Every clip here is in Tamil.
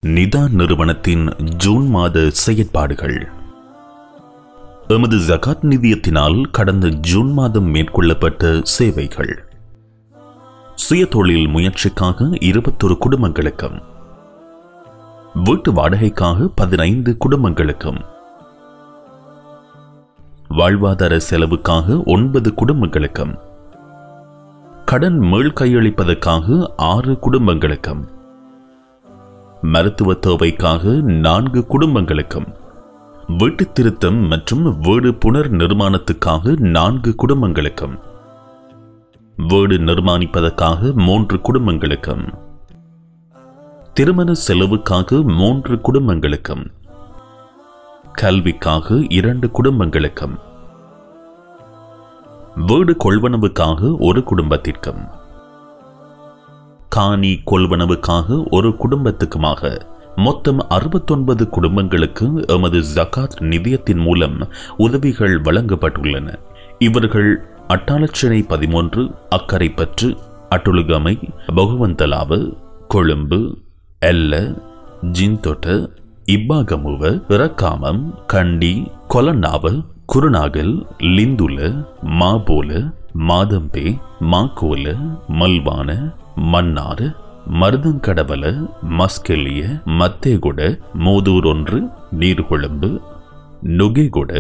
நிதா நிறுவனத்தின் ஜூன் மாத செயற்பாடுகள். எமது ஜகாத் நிதியத்தினால் கடந்த ஜூன் மாதம் மேற்கொள்ளப்பட்ட சேவைகள். சுயதொழில் முயற்சிக்காக 21 குடும்பங்களுக்கும், வீட்டு வாடகைக்காக 15 குடும்பங்களுக்கும், வாழ்வாதார செலவுக்காக 9 குடும்பங்களுக்கும், கடன் மீள் கையளிப்பதற்காக 6 குடும்பங்களுக்கும், மருத்துவ தேவைக்காக 4 குடும்பங்களுக்கும், வீட்டு திருத்தம் மற்றும் வீடு புனர் நிர்மாணத்துக்காக 4 குடும்பங்களுக்கும், வீடு நிர்மாணிப்பதற்காக 3 குடும்பங்களுக்கும், திருமண செலவுக்காக 3 குடும்பங்களுக்கும், கல்விக்காக 2 குடும்பங்களுக்கும், வீடு கொள்வனவுக்காக 1 குடும்பத்திற்கும், காணி கொள்வனவுக்காக 1 குடும்பத்துக்குமாக மொத்தம் 69 குடும்பங்களுக்கு எமது ஜகாத் நிதியத்தின் மூலம் உதவிகள் வழங்கப்பட்டுள்ளன. இவர்கள் அட்டாளச்சனை 13, அக்கரைப்பற்று, அட்டுலுகமை, பகுவந்தலாவு, கொழும்பு, எல்ல, ஜின்தொட்ட, இப்பாகமுவ, இரக்காமம், கண்டி, கொலன்னாவ, குருநாகல், லிந்துல, மாபோல, மாதம்பே, மாக்கோல, மல்வான, மன்னார், மருதங்கடவல, மஸ்கெல்லிய, மத்தேகுட, மூதூர் 1, நீர்கொழும்பு, நுகேகுட,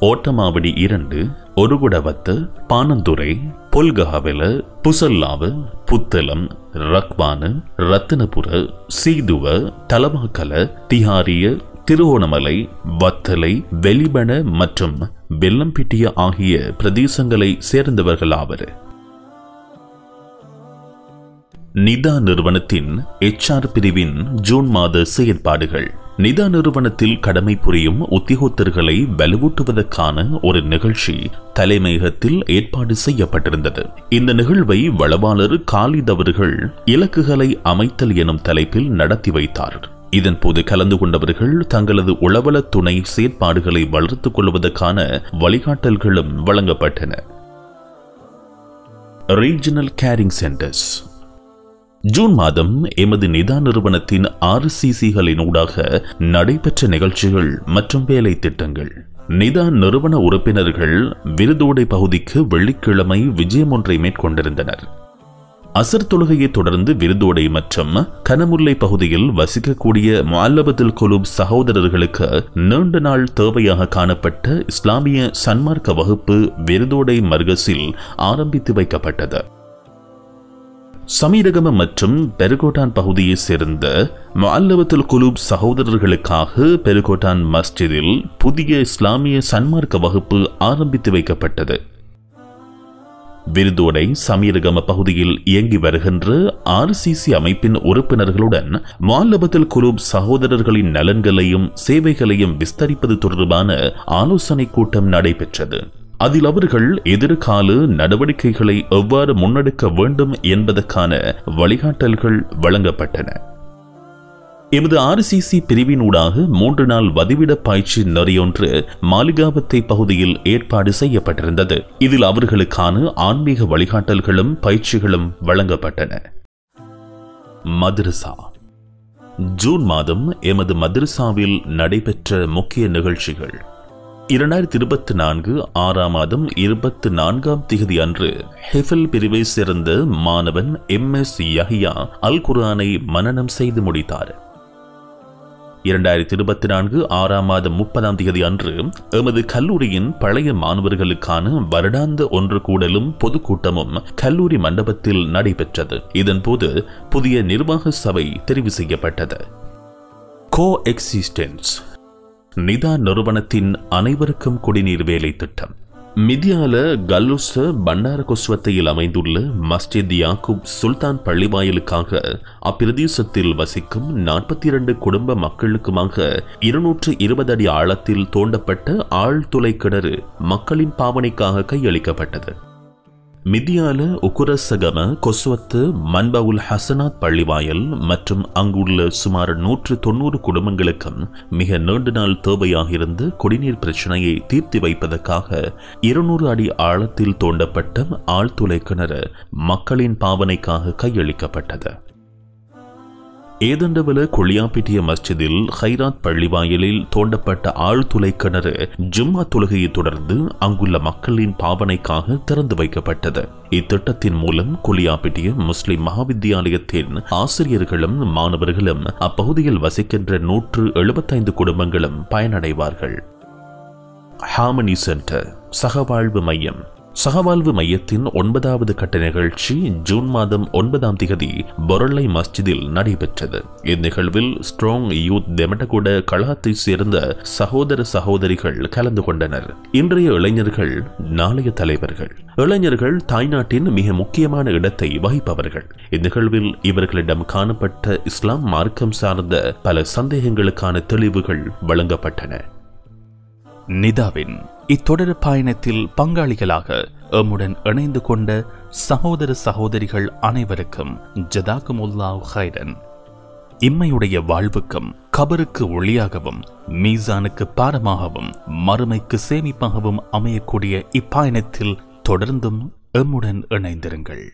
ஓட்டமாவடி 2, ஒருகுடவத்த, பானந்துறை, பொல்கஹவெல, புசல்லாவ, புத்தளம், ரக்வான, ரத்தினபுர, சீதுவ, தலவாக்கல, திஹாரிய, திருவோணமலை, வத்தலை, வெளிபன மற்றும் வெல்லம்பிட்டிய ஆகிய பிரதேசங்களை சேர்ந்தவர்களாவர். நிதா நிறுவனத்தின் HR பிரிவின் ஜூன் மாத செயற்பாடுகள். நிதா நிறுவனத்தில் கடமை புரியும் உத்தியோகத்தர்களை வலுவூட்டுவதற்கான ஒரு நிகழ்ச்சி தலைமையகத்தில் ஏற்பாடு செய்யப்பட்டிருந்தது. இந்த நிகழ்வை வளவாளர் காலித் அவர்கள் இலக்குகளை அமைத்தல் எனும் தலைப்பில் நடத்தி வைத்தார். இதன்போது கலந்து கொண்டவர்கள் தங்களது உளவள துணை செயற்பாடுகளை வளர்த்துக் கொள்வதற்கான வழிகாட்டல்களும் வழங்கப்பட்டன. Regional carrying centres. ஜூன் மாதம் எமது நிதா நிறுவனத்தின் RCCகளினூடாக நடைபெற்ற நிகழ்ச்சிகள் மற்றும் வேலை திட்டங்கள். நிதா நிறுவன உறுப்பினர்கள் விருதோடை பகுதிக்கு வெள்ளிக்கிழமை விஜயம் ஒன்றை மேற்கொண்டிருந்தனர். அசர் தொழுகையை தொடர்ந்து விருதோடை மற்றும் கனமுல்லை பகுதியில் வசிக்கக்கூடிய முஅல்லபத்துல் குலூப் சகோதரர்களுக்கு நீண்ட நாள் தேவையாக காணப்பட்ட இஸ்லாமிய சன்மார்க்க வகுப்பு விருதோடை மர்கஸில் ஆரம்பித்து வைக்கப்பட்டது. சமீரகம மற்றும் பெருகோட்டான் பகுதியை சேர்ந்த முஅல்லபத்துல் குலூப் சகோதரர்களுக்காக பெருகோட்டான் மஸ்ஜிதில் புதிய இஸ்லாமிய சன்மார்க்க வகுப்பு ஆரம்பித்து வைக்கப்பட்டது. விருதோடை சமீரகம பகுதியில் இயங்கி வருகின்ற RCC அமைப்பின் உறுப்பினர்களுடன் முஅல்லபத்துல் குலூப் சகோதரர்களின் நலன்களையும் சேவைகளையும் விஸ்தரிப்பது தொடர்பான ஆலோசனை கூட்டம் நடைபெற்றது. அதில் அவர்கள் எதிர்கால நடவடிக்கைகளை எவ்வாறு முன்னெடுக்க வேண்டும் என்பதற்கான வழிகாட்டல்கள் வழங்கப்பட்டன. எமது RCC பிரிவினூடாக 3 நாள் வதிவிட பயிற்சி நெறியொன்று மாலிகாவத்தை பகுதியில் ஏற்பாடு செய்யப்பட்டிருந்தது. இதில் அவர்களுக்கான ஆன்மீக வழிகாட்டல்களும் பயிற்சிகளும் வழங்கப்பட்டன. மதரசா. ஜூன் மாதம் எமது மதரசாவில் நடைபெற்ற முக்கிய நிகழ்ச்சிகள். 2024 6ஆம் மாதம் 24ஆம் திகதி அன்று ஹெஃபல் பிரிவை சேர்ந்த மாணவன் MS யஹ்யா அல் குர்ஆனை மனனம் செய்து முடித்தார். 2024 6ஆம் மாதம் 30ஆம் திகதி அன்று எமது கல்லூரியின் பழைய மாணவர்களுக்கான வருடாந்த ஒன்று கூடலும் பொதுக்கூட்டமும் கல்லூரி மண்டபத்தில் நடைபெற்றது. இதன்போது புதிய நிர்வாக சபை தெரிவு செய்யப்பட்டது. கோஎக்ஸிஸ்டன்ஸ். நிதா நிறுவனத்தின் அனைவருக்கும் குடிநீர் வேலை திட்டம். மிதியால கல்லுச பண்டார கொஸ்வத்தையில் அமைந்துள்ள மஸ்ஜித் யாக்கூப் சுல்தான் பள்ளிவாயலுக்காக அப்பிரதேசத்தில் வசிக்கும் 42 குடும்ப மக்களுக்குமாக 220 அடி ஆழத்தில் தோண்டப்பட்ட ஆழ்துளை கிணறு மக்களின் பாவனைக்காக கையளிக்கப்பட்டது. மிதியால உக்குரசகம கொஸ்வத்து மன்பவுல் ஹசனாத் பள்ளிவாயல் மற்றும் அங்குள்ள சுமார் 190 குடும்பங்களுக்கும் மிக நீண்ட நாள் தேவையாக இருந்த குடிநீர் பிரச்சனையை தீர்த்து வைப்பதற்காக 200 அடி ஆழத்தில் தோண்டப்பட்ட ஆழ்துளை கிணறு மக்களின் பாவனைக்காக கையளிக்கப்பட்டது. ஏதண்டவல குளியாப்பிட்டிய மஸ்ஜிதில் ஹைராத் பள்ளிவாயலில் தோண்டப்பட்ட ஆழ்துளை கிணறு ஜும்மா தொழுகையை தொடர்ந்து அங்குள்ள மக்களின் பாவனைக்காக திறந்து வைக்கப்பட்டது. இத்திட்டத்தின் மூலம் குளியாப்பிட்டிய முஸ்லிம் மகாவித்தியாலயத்தின் ஆசிரியர்களும் மாணவர்களும் அப்பகுதியில் வசிக்கின்ற 175 குடும்பங்களும் பயனடைவார்கள். ஹார்மனி சென்டர் சகவாழ்வு மையம். சகவாழ்வு மையத்தின் 9வது கட்ட நிகழ்ச்சி ஜூன் மாதம் 9ஆம் தேதி பொரளை மஸ்ஜிதில் நடைபெற்றது. இந்நிகழ்வில் ஸ்ட்ராங் யூத் தெமடகுட களத்தை சேர்ந்த சகோதர சகோதரிகள் கலந்து கொண்டனர். இன்றைய இளைஞர்கள் நாளைய தலைவர்கள். இளைஞர்கள் தாய்நாட்டின் மிக முக்கியமான இடத்தை வகிப்பவர்கள். இந்நிகழ்வில் இவர்களிடம் காணப்பட்ட இஸ்லாம் மார்க்கம் சார்ந்த பல சந்தேகங்களுக்கான தெளிவுகள் வழங்கப்பட்டன. நிதாவின் இத்தொடர் பயணத்தில் பங்காளிகளாக எம்முடன் இணைந்து கொண்ட சகோதர சகோதரிகள் அனைவருக்கும் ஜஸாக்குமுல்லாஹ் ஹைரன். இம்மையுடைய வாழ்வுக்கும் கபருக்கு ஒளியாகவும் மீசானுக்கு பாரமாகவும் மறுமைக்கு சேமிப்பாகவும் அமையக்கூடிய இப்பயணத்தில் தொடர்ந்தும் எம்முடன் இணைந்திருங்கள்.